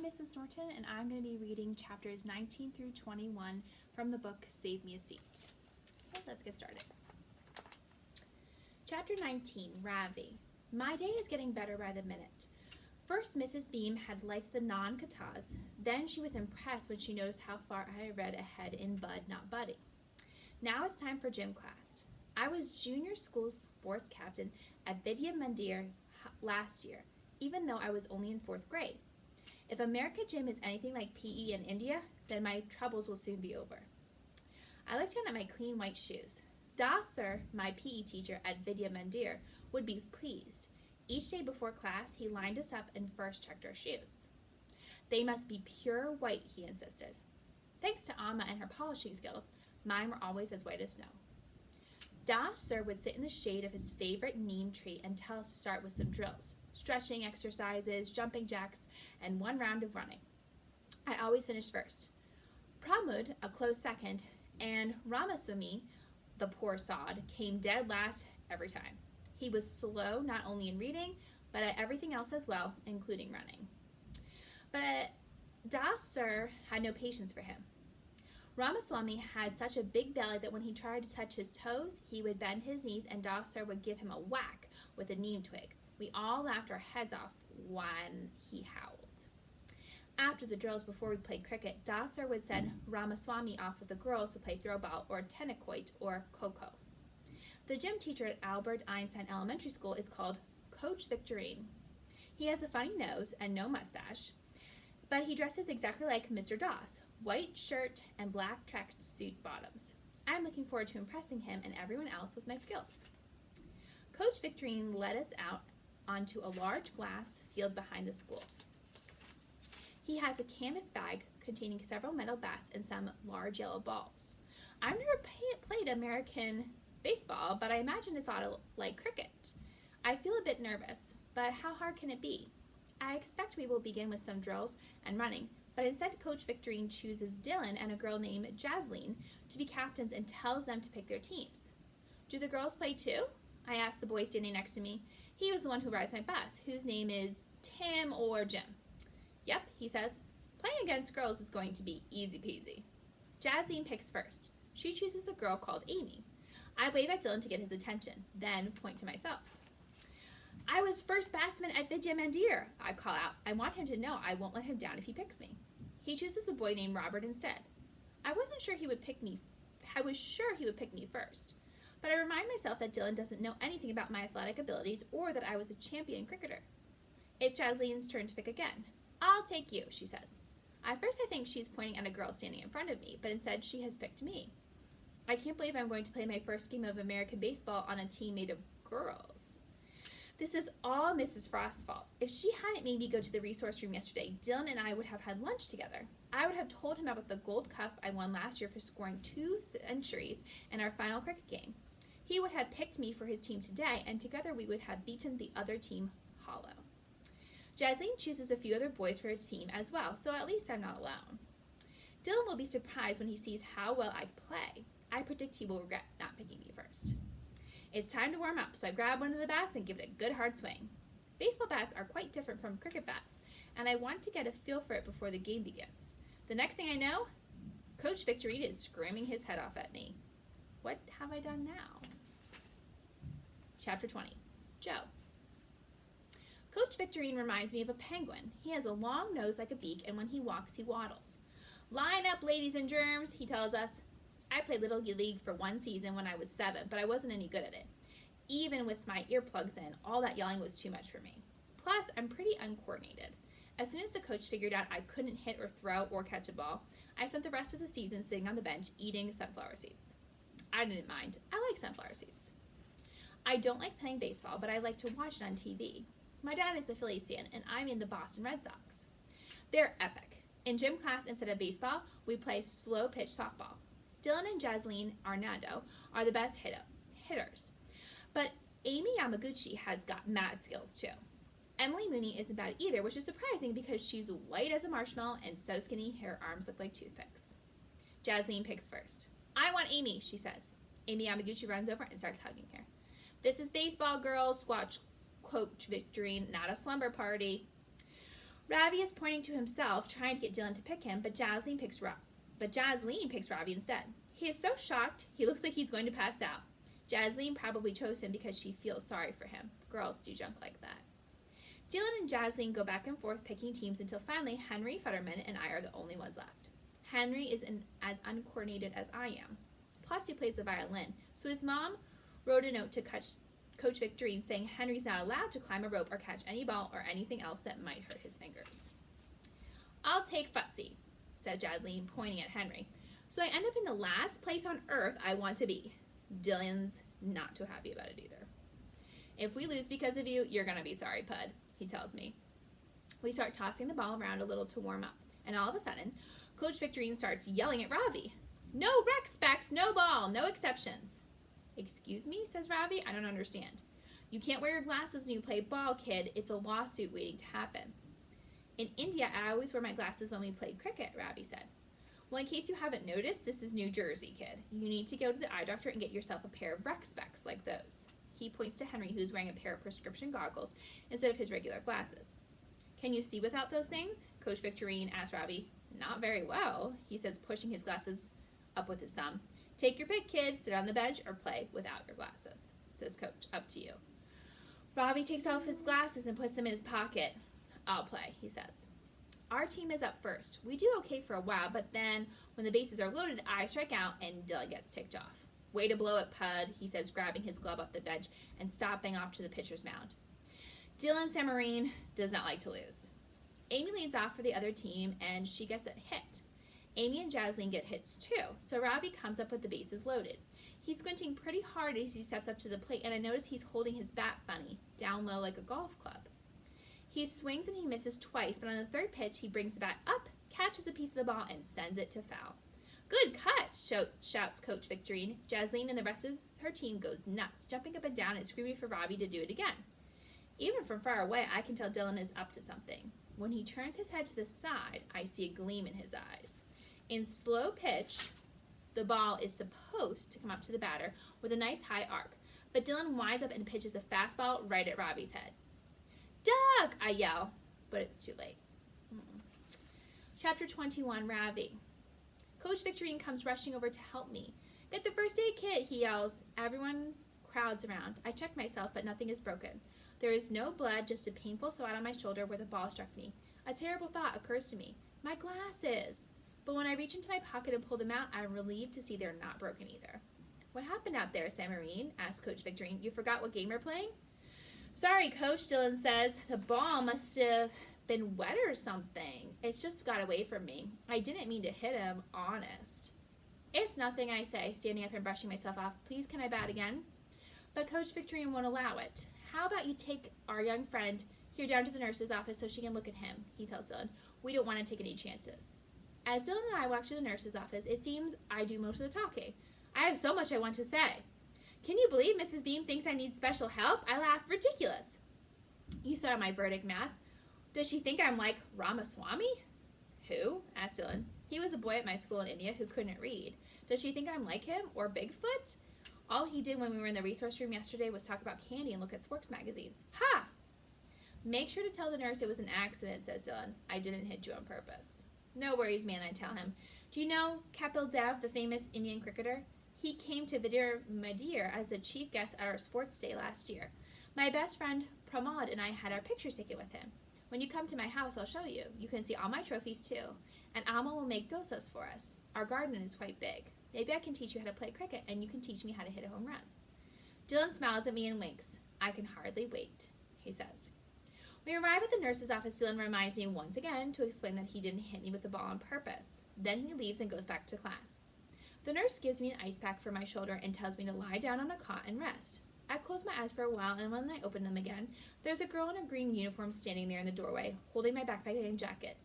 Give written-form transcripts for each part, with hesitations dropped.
Mrs. Norton, and I'm going to be reading chapters 19 through 21 from the book Save Me a Seat. Okay, let's get started. Chapter 19, Ravi. My day is getting better by the minute. First, Mrs. Beam had liked the non-katas. Then she was impressed when she noticed how far I had read ahead in Bud, Not Buddy. Now it's time for gym class. I was junior school sports captain at Vidya Mandir last year, even though I was only in 4th grade. If America Gym is anything like PE in India, then my troubles will soon be over. I looked down at my clean white shoes. Sir, my PE teacher at Vidya Mandir, would be pleased. Each day before class, he lined us up and first checked our shoes. They must be pure white, he insisted. Thanks to Amma and her polishing skills, mine were always as white as snow. Sir would sit in the shade of his favorite neem tree and tell us to start with some drills, stretching exercises, jumping jacks, and 1 round of running. I always finished first. Pramod, a close second, and Ramaswamy, the poor sod, came dead last every time. He was slow not only in reading, but at everything else as well, including running. But Sir had no patience for him. Ramaswamy had such a big belly that when he tried to touch his toes, he would bend his knees and Sir would give him a whack with a neem twig. We all laughed our heads off when he howled. After the drills before we played cricket, Sir would send Ramaswamy off with the girls to play throwball or tennis or kho-kho. The gym teacher at Albert Einstein Elementary School is called Coach Victorine. He has a funny nose and no mustache, but he dresses exactly like Mr. Doss, white shirt and black tracksuit bottoms. I'm looking forward to impressing him and everyone else with my skills. Coach Victorine led us out onto a large glass field behind the school. He has a canvas bag containing several metal bats and some large yellow balls. I've never played American baseball, but I imagine it's ought to like cricket. I feel a bit nervous, but how hard can it be? I expect we will begin with some drills and running, but instead Coach Victorine chooses Dylan and a girl named Jasleen to be captains and tells them to pick their teams. Do the girls play too? I asked the boy standing next to me. He was the one who rides my bus, whose name is Tim or Jim. Yep, he says. Playing against girls is going to be easy peasy. Jasleen picks first. She chooses a girl called Amy. I wave at Dylan to get his attention, then point to myself. I was first batsman at Vidya Mandir, I call out. I want him to know I won't let him down if he picks me. He chooses a boy named Robert instead. I was sure he would pick me first, but I remind myself that Dylan doesn't know anything about my athletic abilities or that I was a champion cricketer. It's Jasleen's turn to pick again. I'll take you, she says. At first I think she's pointing at a girl standing in front of me, but instead she has picked me. I can't believe I'm going to play my first game of American baseball on a team made of girls. This is all Mrs. Frost's fault. If she hadn't made me go to the resource room yesterday, Dylan and I would have had lunch together. I would have told him about the gold cup I won last year for scoring 2 centuries in our final cricket game. He would have picked me for his team today, and together we would have beaten the other team hollow. Jasleen chooses a few other boys for his team as well, so at least I'm not alone. Dylan will be surprised when he sees how well I play. I predict he will regret not picking me first. It's time to warm up, so I grab one of the bats and give it a good hard swing. Baseball bats are quite different from cricket bats, and I want to get a feel for it before the game begins. The next thing I know, Coach Victorine is screaming his head off at me. What have I done now? Chapter 20, Joe. Coach Victorine reminds me of a penguin. He has a long nose like a beak, and when he walks, he waddles. Line up, ladies and germs, he tells us. I played Little League for 1 season when I was 7, but I wasn't any good at it. Even with my earplugs in, all that yelling was too much for me. Plus, I'm pretty uncoordinated. As soon as the coach figured out I couldn't hit or throw or catch a ball, I spent the rest of the season sitting on the bench eating sunflower seeds. I didn't mind. I like sunflower seeds. I don't like playing baseball, but I like to watch it on TV. My dad is a Phillies fan, and I'm in the Boston Red Sox. They're epic. In gym class, instead of baseball, we play slow pitch softball. Dylan and Jasleen Arnado are the best hitters, but Amy Yamaguchi has got mad skills too. Emily Mooney isn't bad either, which is surprising because she's white as a marshmallow and so skinny her arms look like toothpicks. Jasleen picks first. I want Amy, she says. Amy Yamaguchi runs over and starts hugging her. This is baseball, girls, squawks Coach Victorine, not a slumber party. Ravi is pointing to himself, trying to get Dylan to pick him, but Jasleen picks Ravi instead. He is so shocked, he looks like he's going to pass out. Jasleen probably chose him because she feels sorry for him. Girls do junk like that. Dylan and Jasleen go back and forth picking teams until finally Henry, Futterman, and I are the only ones left. Henry is as uncoordinated as I am. Plus, he plays the violin, so his mom wrote a note to Coach Victorine saying Henry's not allowed to climb a rope or catch any ball or anything else that might hurt his fingers. I'll take Futsie, said Jasleen, pointing at Henry. So I end up in the last place on earth I want to be. Dylan's not too happy about it either. If we lose because of you, you're going to be sorry, Pud, he tells me. We start tossing the ball around a little to warm up, and all of a sudden, Coach Victorine starts yelling at Ravi. No rec specs, no ball, no exceptions. Excuse me, says Ravi, I don't understand. You can't wear your glasses when you play ball, kid. It's a lawsuit waiting to happen. In India, I always wear my glasses when we played cricket, Ravi said. Well, in case you haven't noticed, this is New Jersey, kid. You need to go to the eye doctor and get yourself a pair of rec specs like those. He points to Henry, who's wearing a pair of prescription goggles instead of his regular glasses. Can you see without those things? Coach Victorine asked Ravi. Not very well, he says, pushing his glasses up with his thumb. Take your pick, kid. Sit on the bench or play without your glasses, says Coach. Up to you. Robbie takes off his glasses and puts them in his pocket. I'll play, he says. Our team is up first. We do okay for a while, but then when the bases are loaded, I strike out and Dylan gets ticked off. Way to blow it, Pud, he says, grabbing his glove off the bench and stopping off to the pitcher's mound. Dylan Samarine does not like to lose. Amy leads off for the other team, and she gets a hit. Amy and Jasleen get hits too, so Robbie comes up with the bases loaded. He's squinting pretty hard as he steps up to the plate, and I notice he's holding his bat funny, down low like a golf club. He swings and he misses twice, but on the third pitch, he brings the bat up, catches a piece of the ball, and sends it to foul. Good cut, shouts Coach Victorine. Jasleen and the rest of her team goes nuts, jumping up and down and screaming for Robbie to do it again. Even from far away, I can tell Dylan is up to something. When he turns his head to the side, I see a gleam in his eyes. In slow pitch, the ball is supposed to come up to the batter with a nice high arc, but Dylan winds up and pitches a fastball right at Robbie's head. Doug! I yell, but it's too late. Chapter 21, Ravi. Coach Victorine comes rushing over to help me. Get the first aid kit, he yells. Everyone crowds around. I check myself, but nothing is broken. There is no blood, just a painful spot on my shoulder where the ball struck me. A terrible thought occurs to me. My glasses! But when I reach into my pocket and pull them out, I'm relieved to see they're not broken either. What happened out there, Samarine? Asked Coach Victorine. You forgot what game we're playing? Sorry, Coach, Dylan says. The ball must have been wet or something. It's just got away from me. I didn't mean to hit him, honest. It's nothing, I say, standing up and brushing myself off. Please, can I bat again? But Coach Victorine won't allow it. How about you take our young friend here down to the nurse's office so she can look at him, he tells Dylan. We don't want to take any chances. As Dylan and I walk to the nurse's office, it seems I do most of the talking. I have so much I want to say. Can you believe Mrs. Beam thinks I need special help? I laugh. Ridiculous. You saw my verdict, Math. Does she think I'm like Ramaswamy? Who? Asked Dylan. He was a boy at my school in India who couldn't read. Does she think I'm like him or Bigfoot? All he did when we were in the resource room yesterday was talk about candy and look at sports magazines. Ha! Make sure to tell the nurse it was an accident, says Dylan. I didn't hit you on purpose. No worries, man, I tell him. Do you know Kapil Dev, the famous Indian cricketer? He came to Vidir Madir as the chief guest at our sports day last year. My best friend Pramod and I had our pictures taken with him. When you come to my house, I'll show you. You can see all my trophies too. And Alma will make dosas for us. Our garden is quite big. Maybe I can teach you how to play cricket and you can teach me how to hit a home run. Dylan smiles at me and winks. I can hardly wait, he says. We arrive at the nurse's office. Dylan reminds me once again to explain that he didn't hit me with the ball on purpose. Then he leaves and goes back to class. The nurse gives me an ice pack for my shoulder and tells me to lie down on a cot and rest. I close my eyes for a while, and when I open them again, there's a girl in a green uniform standing there in the doorway, holding my backpack and jacket.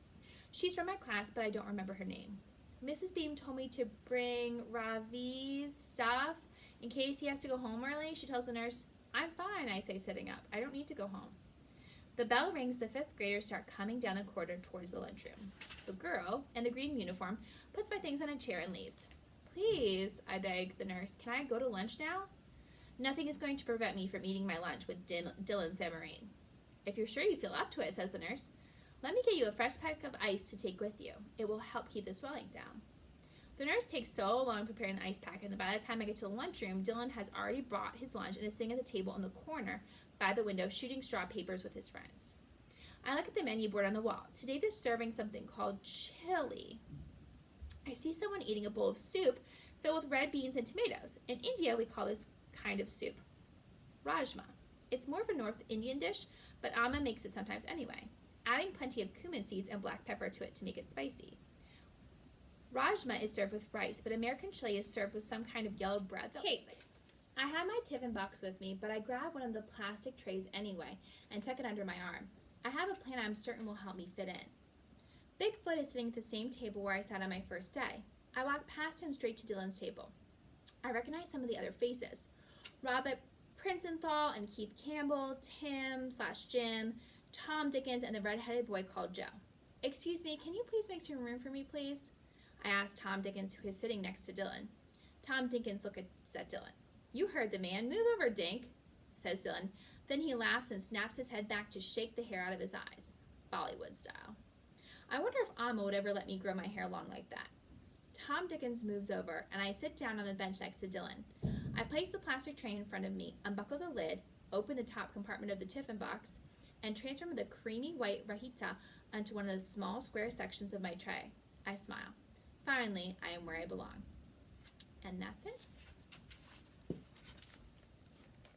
She's from my class, but I don't remember her name. Mrs. Beam told me to bring Ravi's stuff in case he has to go home early. She tells the nurse, I'm fine, I say, sitting up. I don't need to go home. The bell rings. The fifth graders start coming down the corridor towards the lunchroom. The girl, in the green uniform, puts my things on a chair and leaves. Please, I beg the nurse, can I go to lunch now? Nothing is going to prevent me from eating my lunch with Dylan Samarine. If you're sure you feel up to it, says the nurse. Let me get you a fresh pack of ice to take with you. It will help keep the swelling down. The nurse takes so long preparing the ice pack, and by the time I get to the lunchroom, Dylan has already brought his lunch and is sitting at the table in the corner by the window shooting straw papers with his friends. I look at the menu board on the wall. Today they're serving something called chili. I see someone eating a bowl of soup filled with red beans and tomatoes. In India, we call this kind of soup rajma. It's more of a North Indian dish, but Amma makes it sometimes anyway, adding plenty of cumin seeds and black pepper to it to make it spicy. Rajma is served with rice, but American chili is served with some kind of yellow bread. Cake. I have my tiffin box with me, but I grab one of the plastic trays anyway and tuck it under my arm. I have a plan I'm certain will help me fit in. Bigfoot is sitting at the same table where I sat on my first day. I walk past him straight to Dylan's table. I recognize some of the other faces. Robert Princenthal and Keith Campbell, Tim/Jim, Tom Dickens, and the red-headed boy called Joe. Excuse me, can you please make some room for me, please? I asked Tom Dickens, who is sitting next to Dylan. Tom Dickens looks at Dylan. You heard the man. Move over, Dink, says Dylan. Then he laughs and snaps his head back to shake the hair out of his eyes, Bollywood style. I wonder if Amma would ever let me grow my hair long like that. Tom Dickens moves over, and I sit down on the bench next to Dylan. I place the plastic tray in front of me, unbuckle the lid, open the top compartment of the tiffin box, and transfer the creamy white rahita onto one of the small square sections of my tray. I smile. Finally, I am where I belong. And that's it.